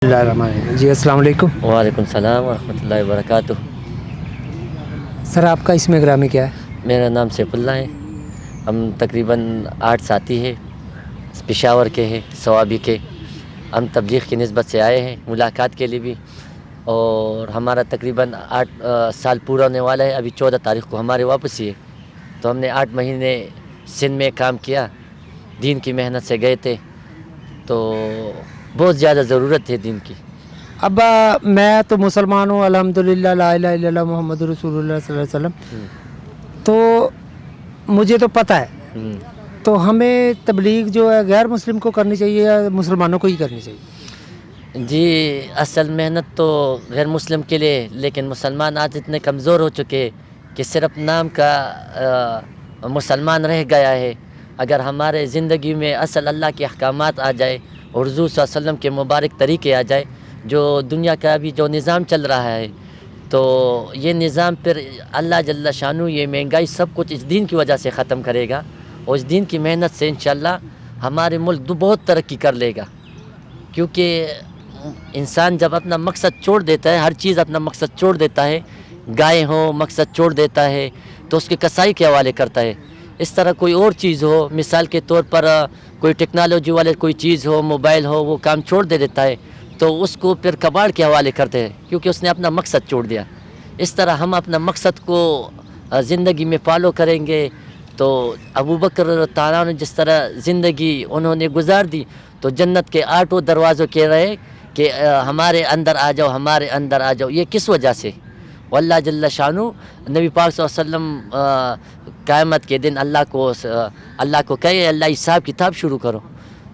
जी अस्सलाम वालेकुम। वालेकुम सलाम वरहमतुल्लाहि वबरकातुह। सर आपका इसमें ग्रामी क्या है? मेरा नाम सैफुल्लाह है। हम तकरीबन 8 साथी हैं, पेशावर के हैं, सवाबी के। हम तबलीग की निस्बत से आए हैं मुलाकात के लिए भी, और हमारा तकरीबन 8 साल पूरा होने वाला है। अभी 14 तारीख़ को हमारे वापसी है। तो हमने 8 महीने सिंध में काम किया, दीन की मेहनत से गए थे, तो बहुत ज़्यादा ज़रूरत है दीन की। अब मैं तो मुसलमान हूँ अल्हम्दुलिल्लाह, ला इलाहा इल्लल्लाह मुहम्मदुर रसूलुल्लाह सल्लल्लाहु अलैहि वसल्लम। तो मुझे तो पता है, तो हमें तबलीग जो है गैर मुस्लिम को करनी चाहिए या मुसलमानों को ही करनी चाहिए? जी, असल मेहनत तो गैर मुस्लिम के लिए, लेकिन मुसलमान आज इतने कमज़ोर हो चुके हैं कि सिर्फ नाम का मुसलमान रह गया है। अगर हमारे ज़िंदगी में असल अल्लाह के अहकामात आ जाए और हुज़ूर सल्लल्लाहु अलैहि वसल्लम के मुबारक तरीके आ जाए, जो दुनिया का अभी जो निज़ाम चल रहा है, तो ये निज़ाम फिर अल्लाह जल्ला शानु ये महंगाई सब कुछ इस दीन की वजह से ख़त्म करेगा, और इस दीन की मेहनत से इंशाअल्लाह हमारे मुल्क बहुत तरक्की कर लेगा। क्योंकि इंसान जब अपना मकसद छोड़ देता है, हर चीज़ अपना मकसद छोड़ देता है, गाय हो मकसद छोड़ देता है तो उसके कसाई के हवाले करता है। इस तरह कोई और चीज़ हो, मिसाल के तौर पर कोई टेक्नोलॉजी वाले कोई चीज़ हो, मोबाइल हो, वो काम छोड़ दे देता है तो उसको फिर कबाड़ के हवाले करते हैं, क्योंकि उसने अपना मकसद छोड़ दिया। इस तरह हम अपना मकसद को ज़िंदगी में फॉलो करेंगे तो अबू बकर तारा ने जिस तरह ज़िंदगी उन्होंने गुजार दी, तो जन्नत के 8 दरवाज़ों कह रहे कि हमारे अंदर आ जाओ, हमारे अंदर आ जाओ। ये किस वजह से? अल्लाह जल्ला शानु नबी पाक सल्लल्लाहु अलैहि वसल्लम क़यामत के दिन अल्लाह को कहे अल्लाह हिसाब किताब शुरू करो,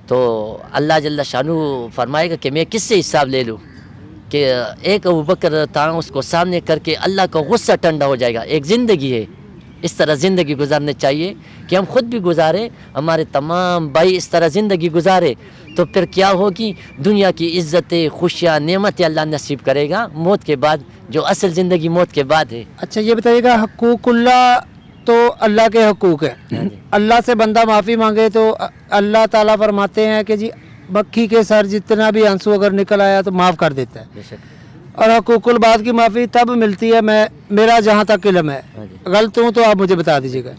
तो अल्लाह जल्ला शानु फरमाएगा कि मैं किससे हिसाब ले लूँ? कि एक अबू बकर तारा उसको सामने करके अल्लाह का गुस्सा ठंडा हो जाएगा। एक ज़िंदगी है, इस तरह ज़िंदगी गुजारनी चाहिए कि हम खुद भी गुजारें, हमारे तमाम भाई इस तरह ज़िंदगी गुजारे, तो फिर क्या होगी? दुनिया की इज़्ज़तें, खुशियाँ, नेमतें अल्लाह नसीब करेगा मौत के बाद, जो असल ज़िंदगी मौत के बाद है। अच्छा ये बताइएगा, हकूकुल्लाह तो अल्लाह के हकूक़ है। अल्लाह से बंदा माफ़ी मांगे तो अल्लाह ताला फरमाते हैं कि जी मक्खी के सर जितना भी आंसू अगर निकल आया तो माफ़ कर देता है। बेशक। और हकूकुल बाद की माफ़ी तब मिलती है, मेरा जहाँ तक इल्म है, गलत हूँ तो आप मुझे बता दीजिएगा।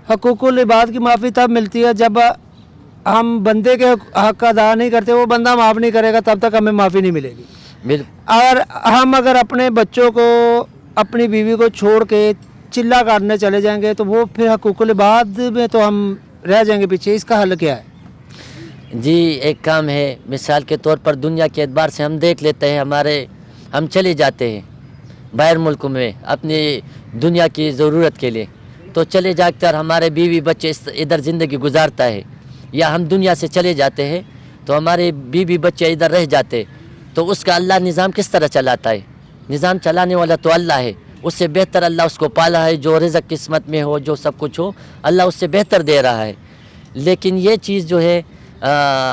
हकूकुल इबाद की माफ़ी तब मिलती है जब हम बंदे के हक अदा नहीं करते, वो बंदा माफ़ नहीं करेगा, तब तक हमें माफ़ी नहीं मिलेगी। और हम अगर अपने बच्चों को, अपनी बीवी को छोड़ के चिल्ला काटने चले जाएंगे तो वो फिर हकूकुल इबाद में तो हम रह जाएंगे पीछे। इसका हल क्या है? जी, एक काम है, मिसाल के तौर पर दुनिया के एतबार से हम देख लेते हैं, हम चले जाते हैं बाहर मुल्क में अपनी दुनिया की ज़रूरत के लिए, तो चले जाकर हमारे बीवी बच्चे इधर ज़िंदगी गुजारता है, या हम दुनिया से चले जाते हैं तो हमारे बीवी बच्चे इधर रह जाते, तो उसका अल्लाह निज़ाम किस तरह चलाता है? निज़ाम चलाने वाला तो अल्लाह है, उससे बेहतर अल्लाह उसको पाला है। जो रिज़्क़ किस्मत में हो, जो सब कुछ हो, अल्लाह उससे बेहतर दे रहा है। लेकिन ये चीज़ जो है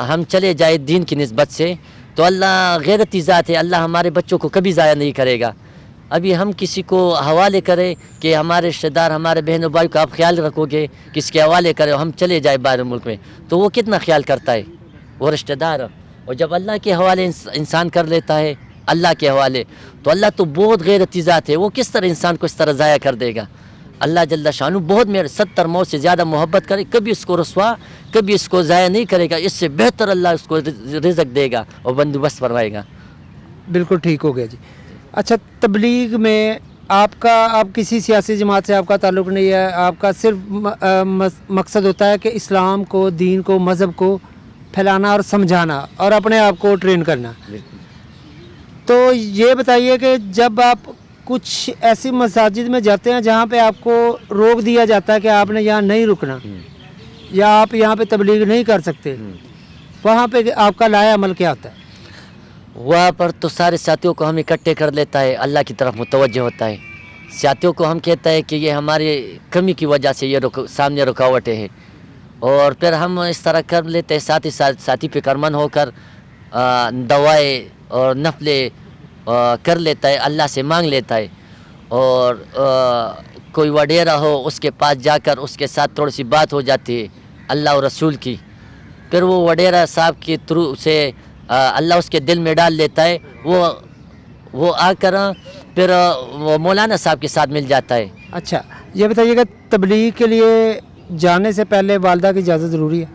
हम चले जाए दीन की निस्बत से, तो अल्लाह गैरती ज़ात है, अल्लाह हमारे बच्चों को कभी ज़ाया नहीं करेगा। अभी हम किसी को हवाले करें कि हमारे रिश्तेदार, हमारे बहनों भाई का आप ख्याल रखोगे, किसके हवाले करें, हम चले जाए बाहर मुल्क में, तो वो कितना ख्याल करता है वो रिश्तेदार। और जब अल्लाह के हवाले इंसान कर लेता है, अल्लाह के हवाले, तो अल्लाह तो बहुत गैरती ज़ात है, वो किस तरह इंसान को इस तरह ज़ाया कर देगा? अल्लाह जल्ला शानु बहुत मेरे 70 मौत से ज़्यादा मोहब्बत करे, कभी इसको रसवा, कभी इसको ज़ाया नहीं करेगा। इससे बेहतर अल्लाह उसको रिज़्क़ देगा और बंदोबस्त फरमाएगा। बिल्कुल ठीक हो गया जी। अच्छा, तबलीग में आप किसी सियासी जमात से आपका ताल्लुक़ नहीं है, आपका सिर्फ मकसद होता है कि इस्लाम को, दीन को, मज़हब को फैलाना और समझाना और अपने आप को ट्रेन करना। तो ये बताइए कि जब आप कुछ ऐसी मसाजिद में जाते हैं जहाँ पे आपको रोक दिया जाता है कि आपने यहाँ नहीं रुकना, या आप यहाँ पे तबलीग नहीं कर सकते, वहाँ पे आपका लाया अमल क्या होता है? वहाँ पर तो सारे साथियों को हम इकट्ठे कर लेता है, अल्लाह की तरफ मुतवज्जह होता है। साथियों को हम कहता है कि ये हमारी कमी की वजह से ये सामने रुकावटें हैं, और फिर हम इस तरह कर लेते हैं, साथ ही साथ साथी फिक्रमंद होकर दवाएँ और नफले कर लेता है, अल्लाह से मांग लेता है। और कोई वडेरा हो उसके पास जाकर उसके साथ थोड़ी सी बात हो जाती है अल्लाह और रसूल की, फिर वो वडेरा साहब के थ्रू से اللہ اس کے دل میں ڈال لیتا ہے، وہ آ کر پھر وہ مولانا صاحب کے ساتھ مل جاتا ہے۔ اچھا یہ بتائیے کہ تبلیغ کے لیے جانے سے پہلے والدہ کی اجازت ضروری ہے؟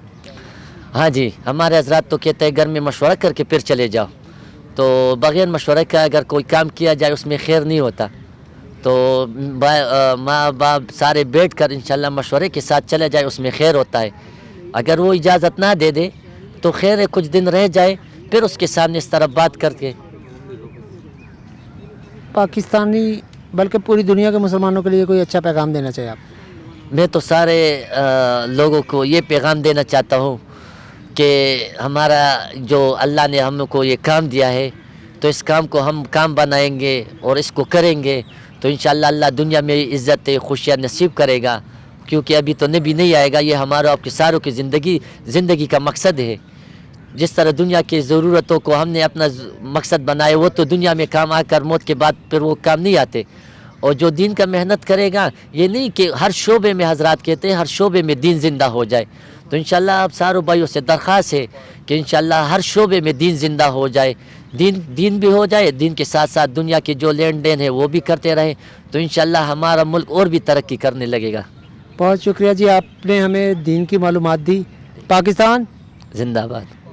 ہاں جی، ہمارے حضرات تو کہتے ہیں گھر میں مشورہ کر کے پھر چلے جاؤ، تو بغیر مشورہ کا اگر کوئی کام کیا جائے اس میں خیر نہیں ہوتا، تو ماں باپ سارے بیٹھ کر انشاءاللہ مشورے کے ساتھ چلے جائے اس میں خیر ہوتا ہے۔ اگر وہ اجازت نہ دے دے تو خیر ہے، کچھ دن رہ جائے پھر اس کے سامنے اس طرح بات کر کے۔ پاکستانی بلکہ پوری دنیا کے مسلمانوں کے لیے کوئی اچھا پیغام دینا چاہیے آپ؟ میں تو سارے لوگوں کو یہ پیغام دینا چاہتا ہوں کہ ہمارا جو اللہ نے ہم کو یہ کام دیا ہے تو اس کام کو ہم کام بنائیں گے اور اس کو کریں گے تو انشاءاللہ اللہ دنیا میں عزت خوشیاں نصیب کرے گا، کیونکہ ابھی تو نبی نہیں آئے گا، یہ ہمارا آپ کے ساروں کی زندگی کا مقصد ہے۔ جس طرح دنیا کی ضرورتوں کو ہم نے اپنا مقصد بنائے وہ تو دنیا میں کام آ کر موت کے بعد پھر وہ کام نہیں آتے، اور جو دین کا محنت کرے گا یہ نہیں کہ ہر شعبے میں حضرات کہتے ہیں ہر شعبے میں دین زندہ ہو جائے، تو انشاءاللہ آپ ساروں بھائیوں سے درخواست ہے کہ انشاءاللہ ہر شعبے میں دین زندہ ہو جائے، دین بھی ہو جائے، دین کے ساتھ ساتھ دنیا کے جو لین دین ہے وہ بھی کرتے رہیں، تو انشاءاللہ ہمارا ملک اور بھی ترقی کرنے لگے گا۔ بہت شکریہ جی، آپ نے ہمیں دین کی معلومات دی۔ پاکستان زندہ باد۔